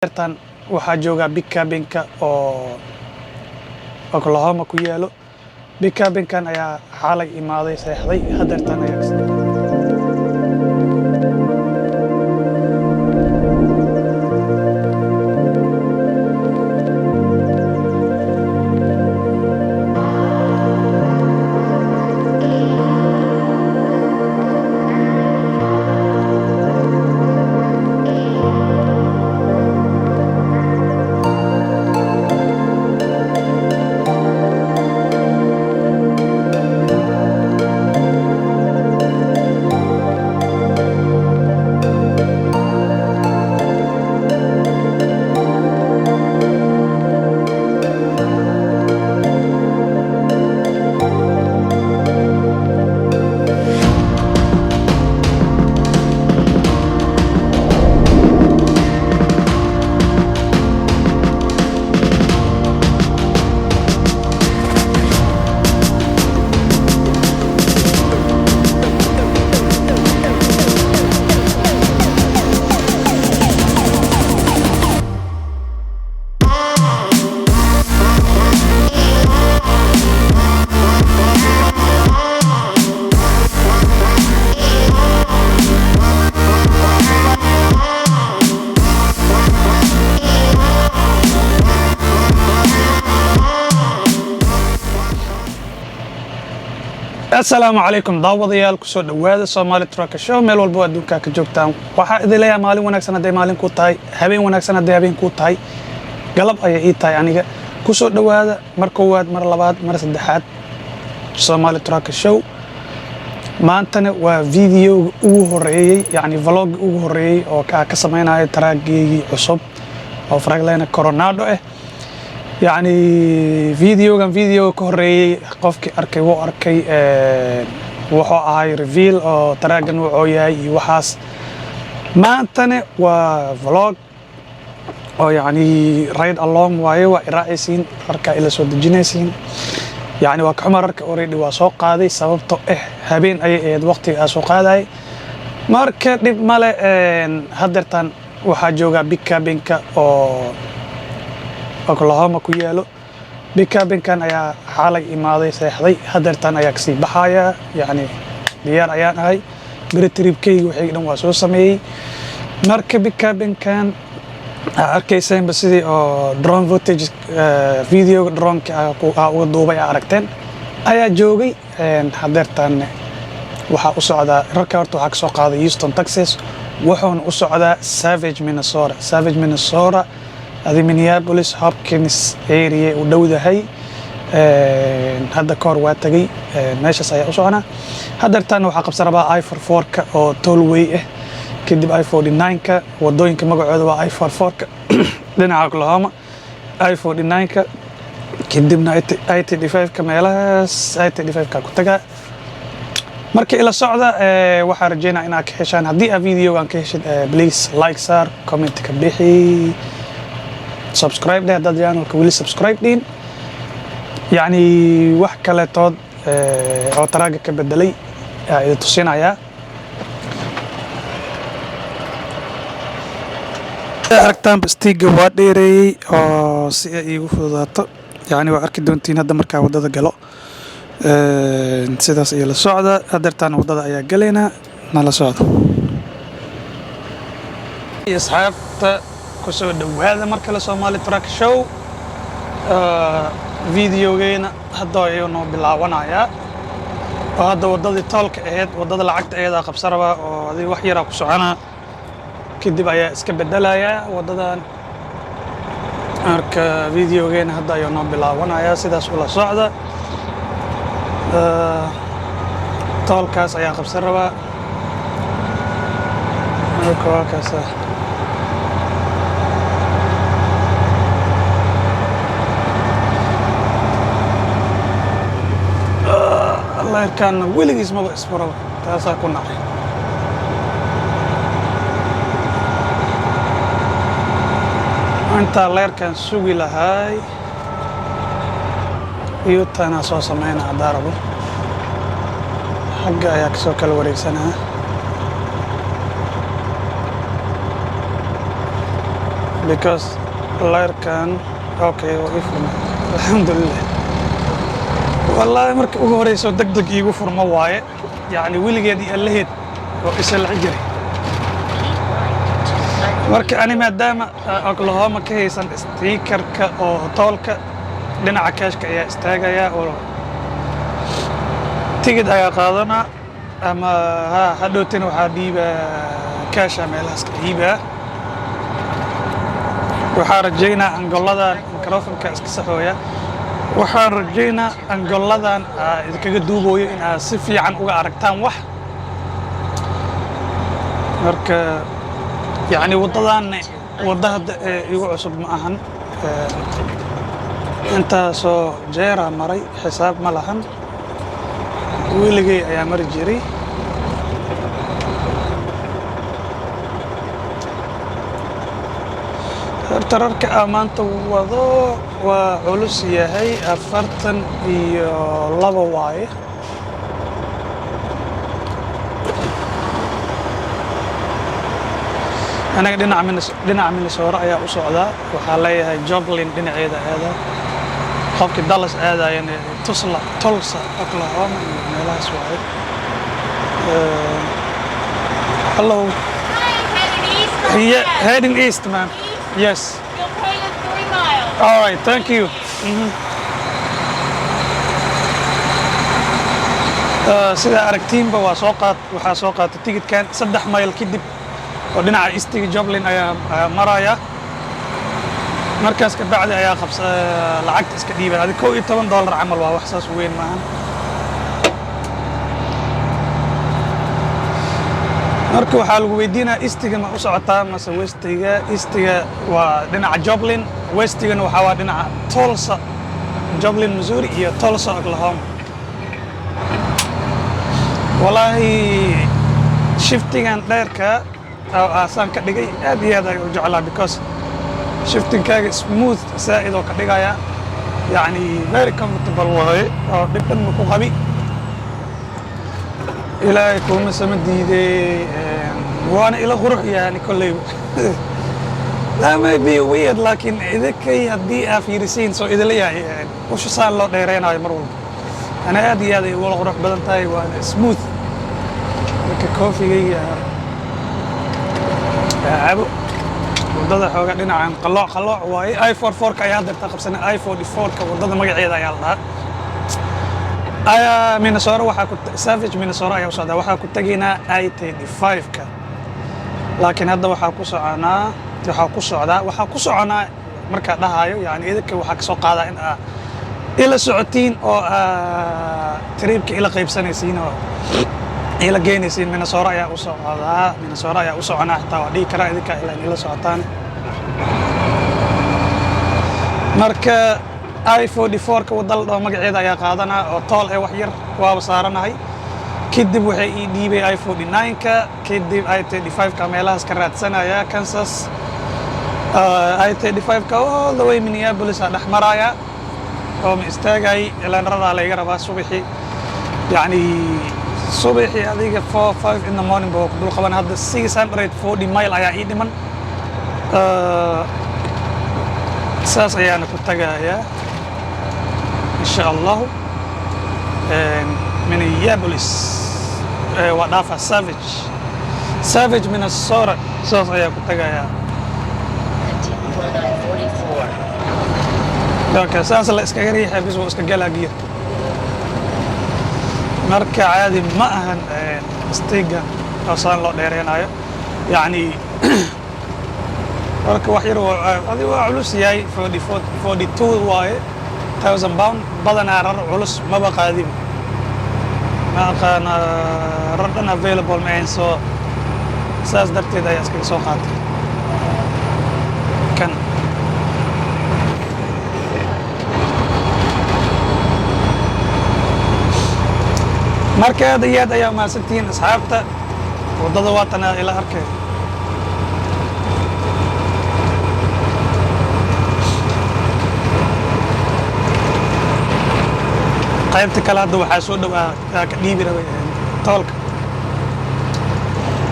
Tan waxaa jooga Big Cabin-ka oo Oklahoma ku yaalo. Big Cabin-kan ayaa xalay imaaday seexday hadeertan ayaa Assalaamu calaykum daawadayaal ku soo dhawaada Somali Truck Show meel walba adduunka ka joogtaan waxa idin leeyahay maalin wanaagsan haday maalin ku tahay habeen wanaagsan haday habeen ku tahay galab ayay ii tahay aniga ku soo dhawaada mar koowaad mar labaad mar saddexaad Somali Truck Show maantana waa video ugu horeeyay yani vlog ugu horeeyay oo ka sameeyay taraaggeygii cusub oo Franklin Coronado يعني فيديو كهري قفك أركي وأركي وحو هاي ريفيل أو تراجن وعياي وحاس ما أنتني وفلوج أو يعني رايد اللون واي ورئيسين أركا إلى سود الجنسين يعني وكعمر أركا أريد وسوق هذه سببته هبين أي وقت أسوق هذا مركب ماله هدرتان وحاجوجا Big Cabin-ka أو Oklahoma ku yaalo. Big Cabin-kan ayaa xalay imaaday seexday hadeertan ayaa kasii baxaya yani diyaar ayaan ahay bari tripkayga wixii dhan waa soo sameeyay marka Big Cabin-kan arkayseen sidii oo drone footage video drone-ka uga duubay aragteen ayaa joogay hadeertan waxa u socdaa rarka horta waxa ka soo qaaday Houston Texas wuxuuna u socdaa Savage Minnesota هذه Minneapolis Hopkins area ودودهاي هذا كور واتجي ماشي أيه وصعنا هذا تاني وحقب سربا I44 ك أو تولوي كدب I49 ك ودوين كمقعد وا I44 ك لنا على Oklahoma I49 ك كدبنا I35 كميلاس I35 ككتجا مركي إلى الصعدة وحرجينا إنك هشان هدي فيديو عن كهش بليز لايك صار كومنت كبيحي subscribe ده هذا يعني كولي subscribe دين يعني wax kale tood oo taraaga ka bedelay ay tusinaya aragtaan bastiga waa dheereeyay oo si ay ugu fududaato yani waa arki doontiin hadda marka wadada galo sidaas ay la socda hadeertaan wadada ayaa galeena nala socdo asxaabta kusoo dhawaada marka la Somali Truck Show videogeena hadda ayuu noo bilaabanaya oo hadda wadadii toolka ahayd wadada lacagta ayada qabsaraba oo adii wax yar ku socona kadib ayaa iska bedelaya wadadan marka videogeena hadda ayuu noo bilaabanaya sidaas ula socda toolkaas ayaa qabsaraba marka kaas الله كان ولقي اسمه اسمه تاسع كنا أنت الله كان سوي لهاي يوتنا صوص معنا عداربه حق ayaa kasoo kala wareegsanaa because layrkan okay waa ii furma alxamdulilah wallaahi marka ugu horeyso degdeg iigu furmo waaye yacni weligeedii allaheed oo isalax jiray marka ani maadaama Oklahoma ka haysan stiikarka oo toolka dhinaca kaashka ayaa istaagaya oo tigid ayaa qaadanaa ama hadhowtina waxaa dhiibaa kaasha meelahaas ka dhiibaa waxaan rajaynaa angoladan microfonka iska saxooya waxaan rajaynaa angoladan idinkaga duubooyo in aad si fiican uga aragtaan wax marka yacni waddadan wadda hadda igu cusub ma ahan intaasoo jeeraa maray xisaab ma lahan weligay ayaa mari jiray tararka maanta wado waa culus yahay 42 waaye anaga dhinaca Minnesota ayaa u socdaa waxaa leeyahay Joplin dhinaceeda aada qofkii Dallas aadayana Tulsa Oklahoma iyo meelahaas waaye hello heading east man yes You'll pay us 3 miles. all right thank you sida aragtiinba waxaa soo qaatay tigidhkan 3 mayl kadib oo dhinaca eastiga Joplin ayaa maraya markaas ka bacdi ayaa lacagta iska dhiibay adi $11 camal waa wax saas weyn maahan marka waxaa lagu weydiinaa eastiga ma u socotaa mase westiga eastiga waa dhinaca Joplin westigana waxaa waa dhinaca Tulsa Joplin Missouri iyo Tulsa Oklahoma wallaahi shiftigan dheerka aasaan ka dhigay aad iyo aad ayaan u jeclaa because shiftingkaaga smooth saa'id oo ka dhigaya yacni very comfortable waaye oo dhib dhan ma ku qabi ilaahay kuma sama diiday waana ila qurux yani kolleyba that may be weird laakiin idinkay haddii aa fiirisiin soo idila yahay usha saan loo dheereynayo mar walba ana aad iyo aad ay ula qurux badan tahay waana smooth marka koofigayga cabo waddada xooga dhinacan qalooc waaye I44ka ayaa hadda qabsanay I44ka waddada magaceeda ayaa la dhahaa Minnesota waxaa ku Savage Minnesota ayaa u socdaa waxaa ku tagaynaa I35ka laakiin hadda waxaa ku soconaa markaa dhahayo yani idinka waxaa ka soo qaadaa in ila socotiin oo tripka ila qaybsanaysiin oo ila geynaysiin Minnesota ayaa u soconaa xitaa waa dhihi karaa idinka ila socotaan marka I44ka wadal oo magaceeda ayaa qaadanaa oo tool wax yar waaba saaranahay kadib waxay ii dhiibay I49ka kadib I35ka meelahaas ka raadsanaya Kansas I35ka all the way Minneapolis dhex maraya oo ma istaagay ilaan radaa layga rabaa subaxii yacni subaxii adiga 4-5 in the morning baa ku dul qaban hadda 640 mile ayaa ii dhiman saas ayaana ku tagayaa insha allahu Minneapolis waa dhaafa Savage Minnesota saas ayaa ku tagayaa okay saas la iskaga riixay bis waa iska galaa gear marka caadi ma ahan stiga oo saan loo dheereenayo yacni marka wax yar adi waa culus yahay 42 waaye 1000 pound badanaa rar culus maba qaadin ma aqaana rar dhan available ma ahayn soo saas darteed ayaa iskaga soo qaatay kan marka aad iyo aad ayaa mahadsantihiin asxaabta waddada waatana ila arkay qaybta kale hadda waxaa soo dhowaa ka dhiibi rabay toolka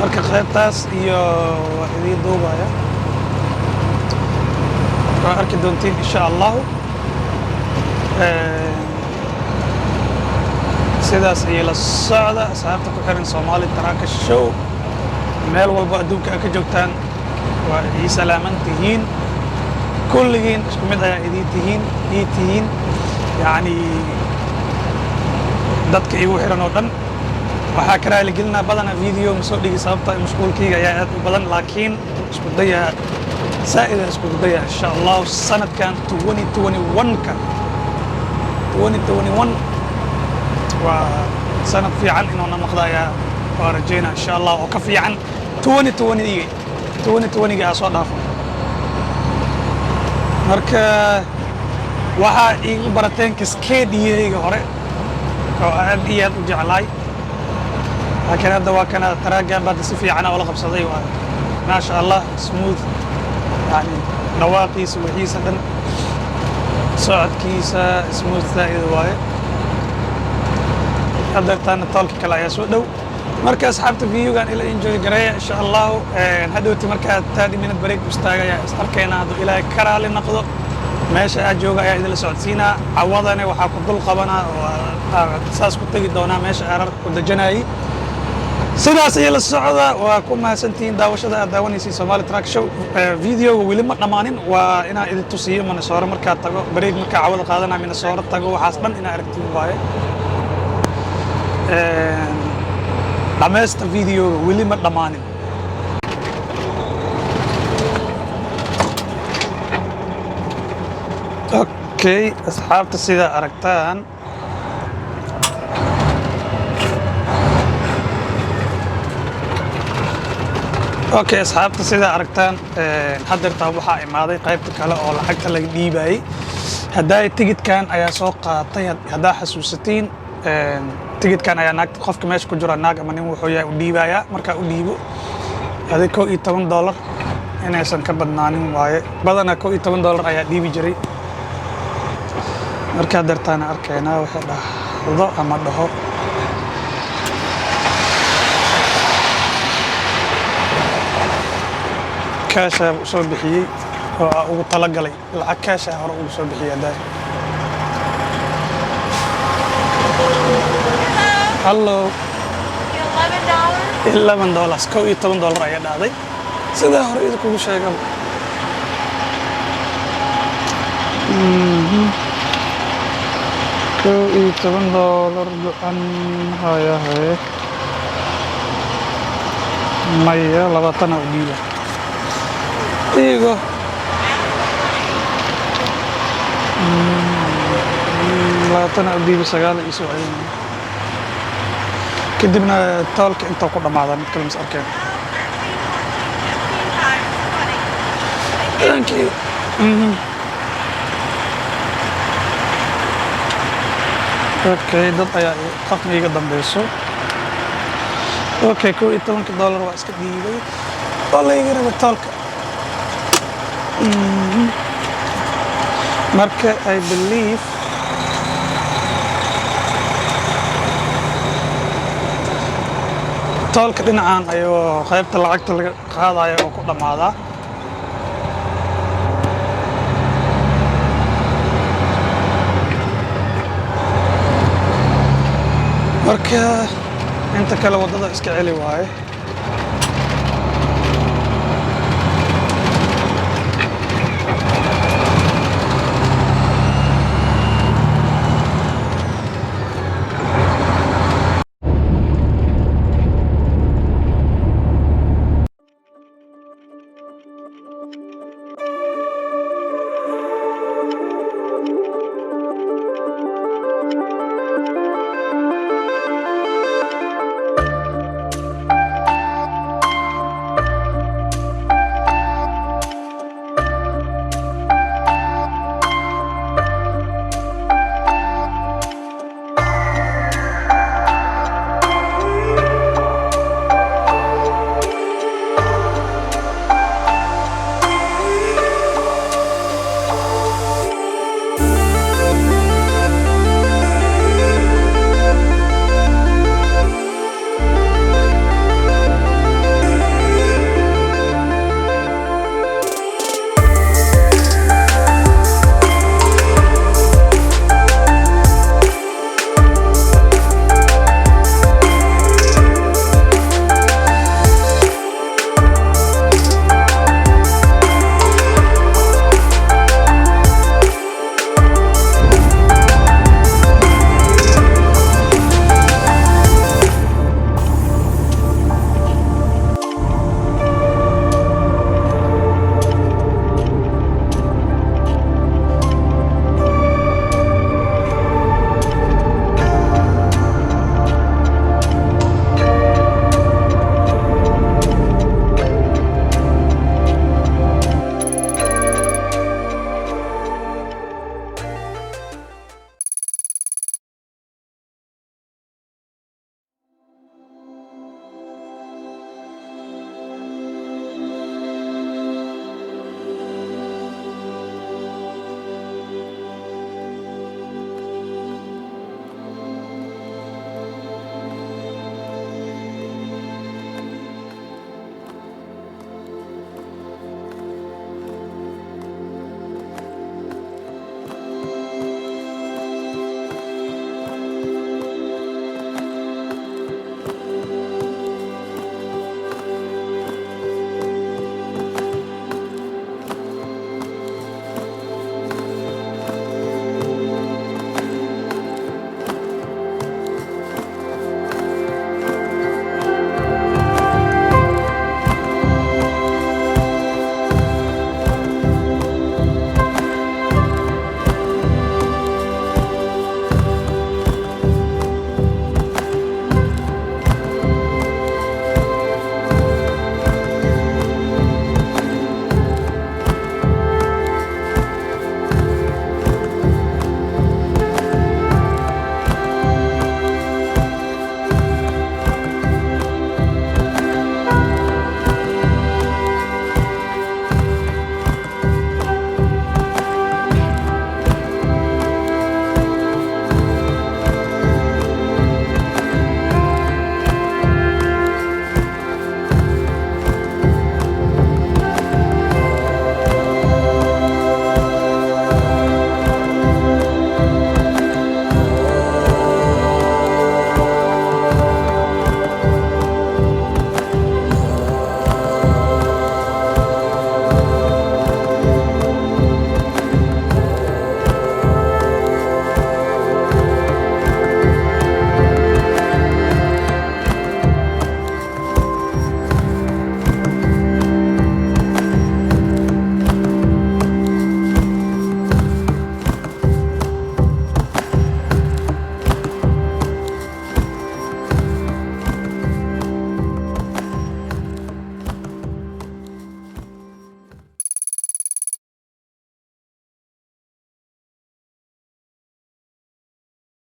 marka qaybtaas iyo waa idii duubaya waa arki doontiin insha allahu sidaas ayay la socda asxaabta ku xiran Somali Truck Show meel walba adduunka ka joogtaan waa ii salaaman tihiin kulligiin isku mid ayaa idin tihiin yani dadka igu xiran oo dhan waxaa ka raali gelinaa badana video ma soo dhigi sababta mashquulkayga ayaa aad u badan laakiin isku daya saa'ida isku daya insha Allah sanadkan 2021 waa sanad fiican inuu namaqdaya waa rajeynaa insha Allah oo ka fiican 2020 ga soo dhaafo marka waxaa igu barateen kaskeediyayga hore oo aad iyo aad u jeclaay laakiin hadda waa kana taraagan baad si fiican oo la qabsaday waa ma sha Allah smooth yani dhawaaqiisa wixiisa dhan socodkiisa smooth zaid waaye hadda tan talk kale ayaa soo dhow marka asxaabta videogan ila enjoy gareeya insha Allah hadhowti marka 30 minute break istaagaya arkeena hadu ilaahay karaali noqdo meesha aad jooga ayaa idin la socodsiinaa cawadana waxaa ku dul qabanaa oo saas ku tagi doonaa meesha arar ku dajanayay sidaas ayay la socda waa ku mahadsantihiin daawashada aad daawanaysay Somali Truck Show video weli ma dhamaanin waa inaa idin tusiyo Minnesota marka tago break marka cawada qaadanaa Minnesota tago waxaas dhan inaa aragtiin waaye dhamaysta video weli ma dhamaanin okay asxaabta sida aragtaan okay asxaabta sida aragtaan hadeerta waxaa imaaday qaybta kale oo lacagta laga dhiibayay haday tigidkan ayaa soo qaatay hadaa xasuusatiin tigidkan ayaa naagta qofka meesha ku jira naag ama nin wuxuu yahay u dhiibaya marka u dhiibo hadii $11 inaysan ka badnaanin waaye badana $11 ayaa dhiibi jiray marka dartaana arkeena waxa dhahdo ama dhaho kaasha soo bixiyay oo ugu talagalay lacag kaasha hore ugu soo bixiyay haday hello $11 ayaa dhacday sida hore idinku sheegay $11 go'an hayahay maya 20 u dhiiba igo labaatan u dhiiba 9 isoo celin kadibna toolka inta ku dhamaada mid kale mas arkeen thank you okay dad ayaa qofna iga dambayso okay $11 waa iska dhiibay oo la iga rabo toolka marka I believe toolka dhinacaan ayuu qaybta lacagta laga qaadayo oo ku dhamaada marka inta kale wadada iska celi waaye